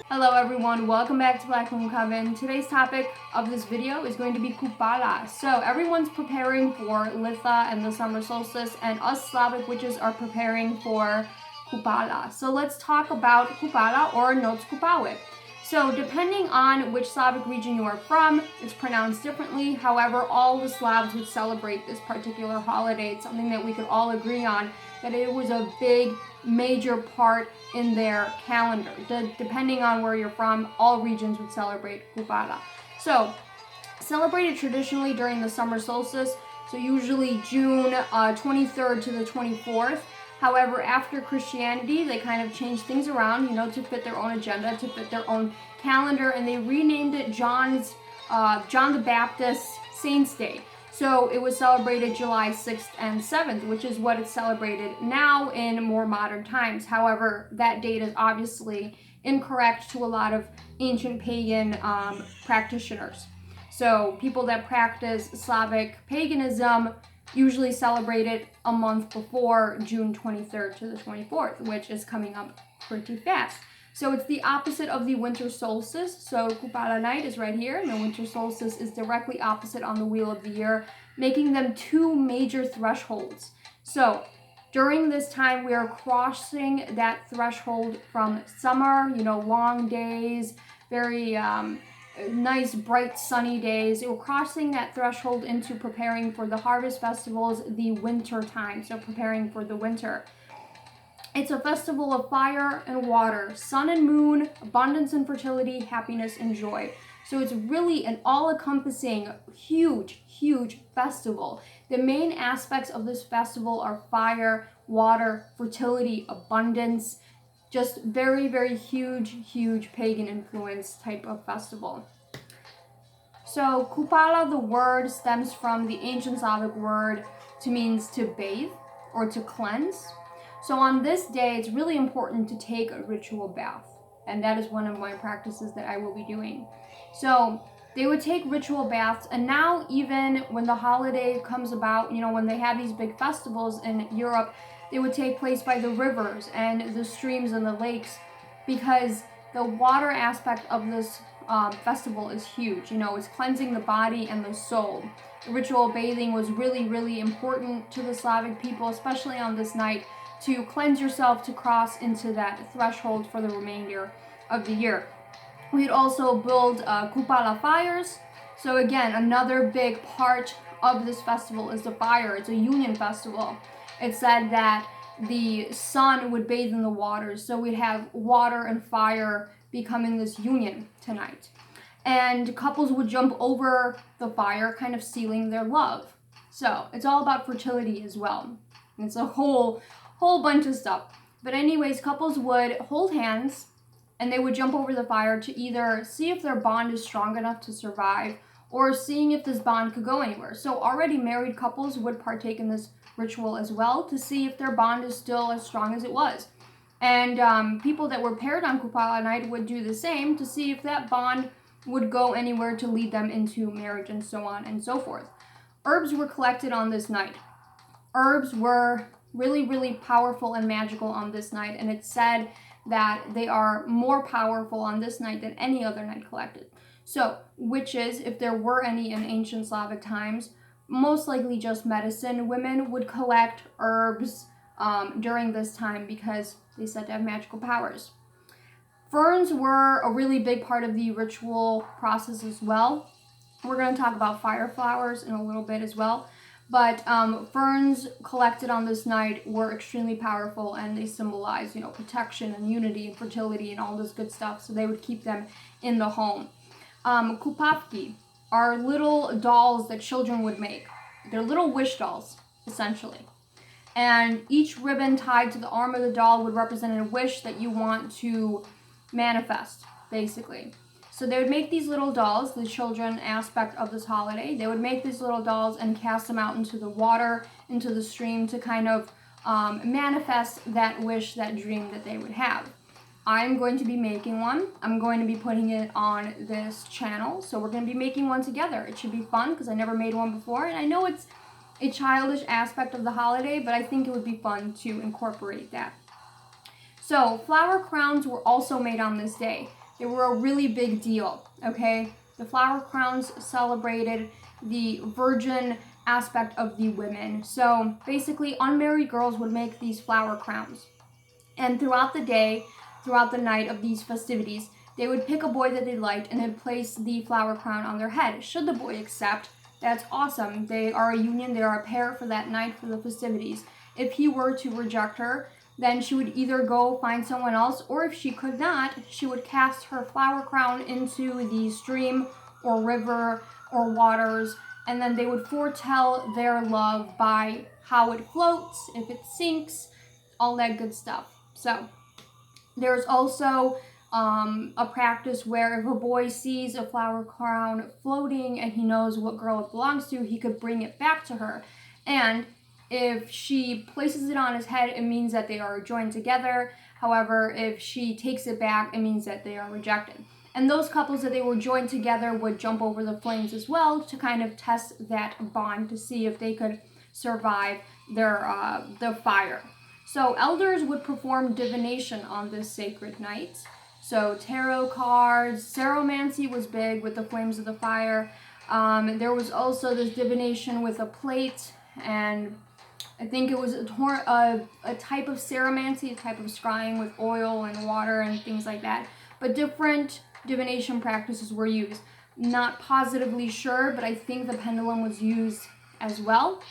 Hello everyone, welcome back to Black Moon Coven. Today's topic of this video is going to be Kupala. So everyone's preparing for Litha and the summer solstice, and us Slavic witches are preparing for Kupala. So let's talk about Kupala or Noc Kupały. So depending on which Slavic region you are from, it's pronounced differently. However, all the Slavs would celebrate this particular holiday. It's something that we could all agree on, that it was a big, major part in their calendar. Depending on where you're from, all regions would celebrate Kupala. So, celebrated traditionally during the summer solstice, so usually June 23rd to the 24th. However, after Christianity, they kind of changed things around, to fit their own agenda, to fit their own calendar, and they renamed it John the Baptist Saints Day. So it was celebrated July 6th and 7th, which is what it's celebrated now in more modern times. However, that date is obviously incorrect to a lot of ancient pagan practitioners. So people that practice Slavic paganism usually celebrate it a month before June 23rd to the 24th, which is coming up pretty fast. So it's the opposite of the winter solstice. So Kupala Night is right here, and the winter solstice is directly opposite on the wheel of the year, making them two major thresholds. So during this time, we are crossing that threshold from summer, long days, very nice, bright, sunny days. We're crossing that threshold into preparing for the harvest festivals, the winter time, so preparing for the winter. It's a festival of fire and water, sun and moon, abundance and fertility, happiness and joy. So it's really an all-encompassing, huge, huge festival. The main aspects of this festival are fire, water, fertility, abundance, just very, very huge, huge pagan influence type of festival. So Kupala, the word, stems from the ancient Slavic word means to bathe or to cleanse. So on this day, it's really important to take a ritual bath. And that is one of my practices that I will be doing. So they would take ritual baths. And now even when the holiday comes about, when they have these big festivals in Europe, they would take place by the rivers and the streams and the lakes, because the water aspect of this festival is huge. It's cleansing the body and the soul. The ritual bathing was really, really important to the Slavic people, especially on this night, to cleanse yourself, to cross into that threshold for the remainder of the year. We'd also build Kupala fires. So again, another big part of this festival is the fire. It's a union festival. It said that the sun would bathe in the waters, so we'd have water and fire becoming this union tonight. And couples would jump over the fire, kind of sealing their love. So it's all about fertility as well. It's a whole bunch of stuff. But anyways, couples would hold hands and they would jump over the fire to either see if their bond is strong enough to survive, or seeing if this bond could go anywhere. So already married couples would partake in this ritual as well to see if their bond is still as strong as it was. And people that were paired on Kupala Night would do the same to see if that bond would go anywhere to lead them into marriage, and so on and so forth. Herbs were collected on this night. Herbs were really, really powerful and magical on this night, and it's said that they are more powerful on this night than any other night collected. So witches, if there were any in ancient Slavic times, most likely just medicine women would collect herbs during this time because they said to have magical powers. Ferns were a really big part of the ritual process as well. We're going to talk about fire flowers in a little bit as well. But ferns collected on this night were extremely powerful, and they symbolize, protection and unity and fertility and all this good stuff. So they would keep them in the home. Kupavki are little dolls that children would make. They're little wish dolls, essentially. And each ribbon tied to the arm of the doll would represent a wish that you want to manifest, basically. So they would make these little dolls, the children aspect of this holiday. They would make these little dolls and cast them out into the water, into the stream, to kind of manifest that wish, that dream that they would have. I'm going to be making one. I'm going to be putting it on this channel. So we're going to be making one together. It should be fun because I never made one before. And I know it's a childish aspect of the holiday, but I think it would be fun to incorporate that. So flower crowns were also made on this day. They were a really big deal, okay? The flower crowns celebrated the virgin aspect of the women. So basically, unmarried girls would make these flower crowns. And throughout the day, throughout the night of these festivities, they would pick a boy that they liked and then place the flower crown on their head. Should the boy accept, that's awesome. They are a union, they are a pair for that night for the festivities. If he were to reject her, then she would either go find someone else, or if she could not, she would cast her flower crown into the stream or river or waters, and then they would foretell their love by how it floats, if it sinks, all that good stuff. So there's also a practice where if a boy sees a flower crown floating and he knows what girl it belongs to, he could bring it back to her. And if she places it on his head, it means that they are joined together. However, if she takes it back, it means that they are rejected. And those couples that they were joined together would jump over the flames as well to kind of test that bond to see if they could survive the fire. So elders would perform divination on this sacred night. So tarot cards, ceromancy was big with the flames of the fire. There was also this divination with a plate, and I think it was a type of ceromancy, a type of scrying with oil and water and things like that. But different divination practices were used. Not positively sure, but I think the pendulum was used as well.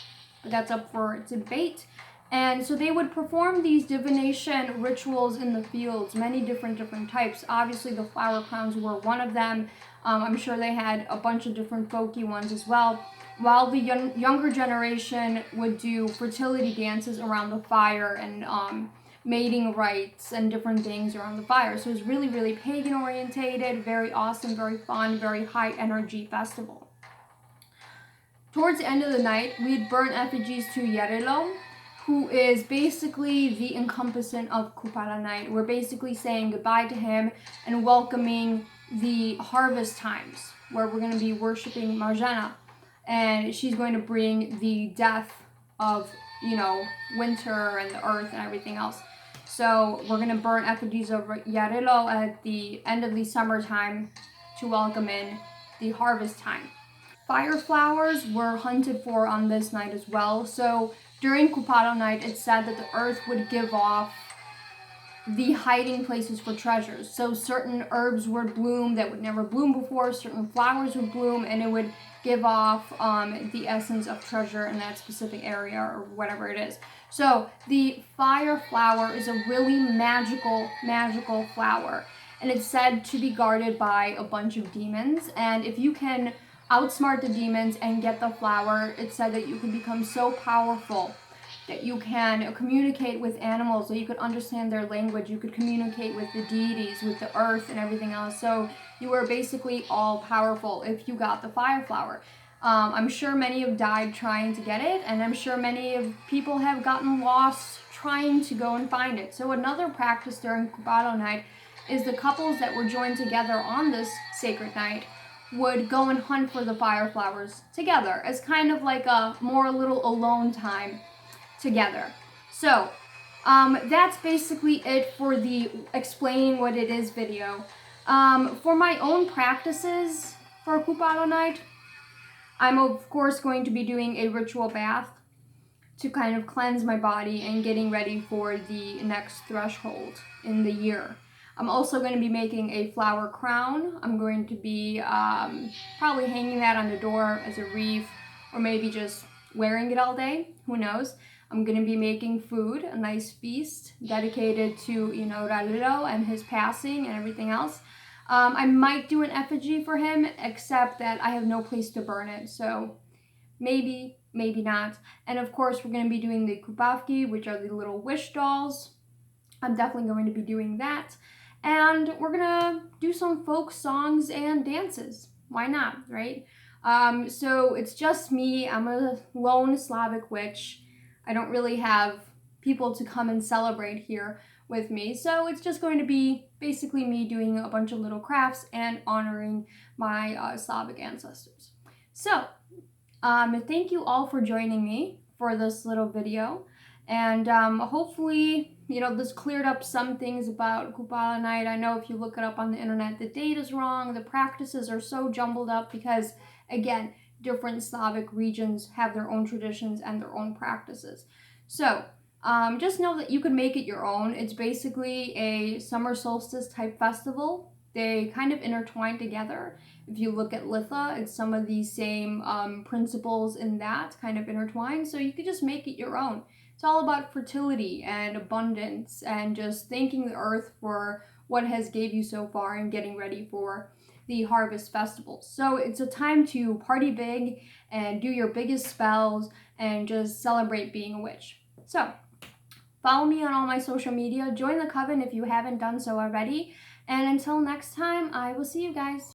But that's up for debate. And so they would perform these divination rituals in the fields, many different types. Obviously, the flower crowns were one of them. I'm sure they had a bunch of different folky ones as well. While the younger generation would do fertility dances around the fire and mating rites and different things around the fire. So it was really, really pagan orientated, very awesome, very fun, very high energy festival. Towards the end of the night, we'd burn effigies to Yarelo, who is basically the encompassing of Kupala Night. We're basically saying goodbye to him and welcoming the harvest times, where we're going to be worshiping Marjana. And she's going to bring the death of, winter and the earth and everything else. So we're going to burn effigies of Yarelo at the end of the summertime to welcome in the harvest time. Fire flowers were hunted for on this night as well. So during Kupala Night, it's said that the earth would give off the hiding places for treasures. So certain herbs would bloom that would never bloom before, certain flowers would bloom, and it would give off the essence of treasure in that specific area or whatever it is. So the fire flower is a really magical flower. And it's said to be guarded by a bunch of demons. And if you can outsmart the demons and get the flower, it's said that you can become so powerful that you can communicate with animals, that you could understand their language, you could communicate with the deities, with the earth and everything else. So you were basically all powerful if you got the fire flower. I'm sure many have died trying to get it, and I'm sure many of people have gotten lost trying to go and find it. So another practice during Kupala Night is the couples that were joined together on this sacred night would go and hunt for the fire flowers together as kind of like a more little alone time together. So that's basically it for the explaining what it is video. For my own practices for Kupala Night, I'm of course going to be doing a ritual bath to kind of cleanse my body and getting ready for the next threshold in the year. I'm also going to be making a flower crown. I'm going to be probably hanging that on the door as a wreath, or maybe just wearing it all day, who knows. I'm going to be making food, a nice feast dedicated to, Ralilo and his passing and everything else. I might do an effigy for him, except that I have no place to burn it, so maybe not. And of course, we're going to be doing the kupavki, which are the little wish dolls. I'm definitely going to be doing that. And we're going to do some folk songs and dances. Why not, right? So it's just me. I'm a lone Slavic witch. I don't really have people to come and celebrate here with me. So it's just going to be basically me doing a bunch of little crafts and honoring my Slavic ancestors. So thank you all for joining me for this little video. And hopefully, you know, this cleared up some things about Kupala Night. I know if you look it up on the internet, the date is wrong. The practices are so jumbled up because, again, different Slavic regions have their own traditions and their own practices. So just know that you can make it your own. It's basically a summer solstice type festival. They kind of intertwine together. If you look at Litha, it's some of these same principles in that kind of intertwine. So you could just make it your own. It's all about fertility and abundance and just thanking the earth for what has gave you so far and getting ready for the harvest festival. So it's a time to party big and do your biggest spells and just celebrate being a witch. So follow me on all my social media. Join the coven if you haven't done so already. And until next time, I will see you guys.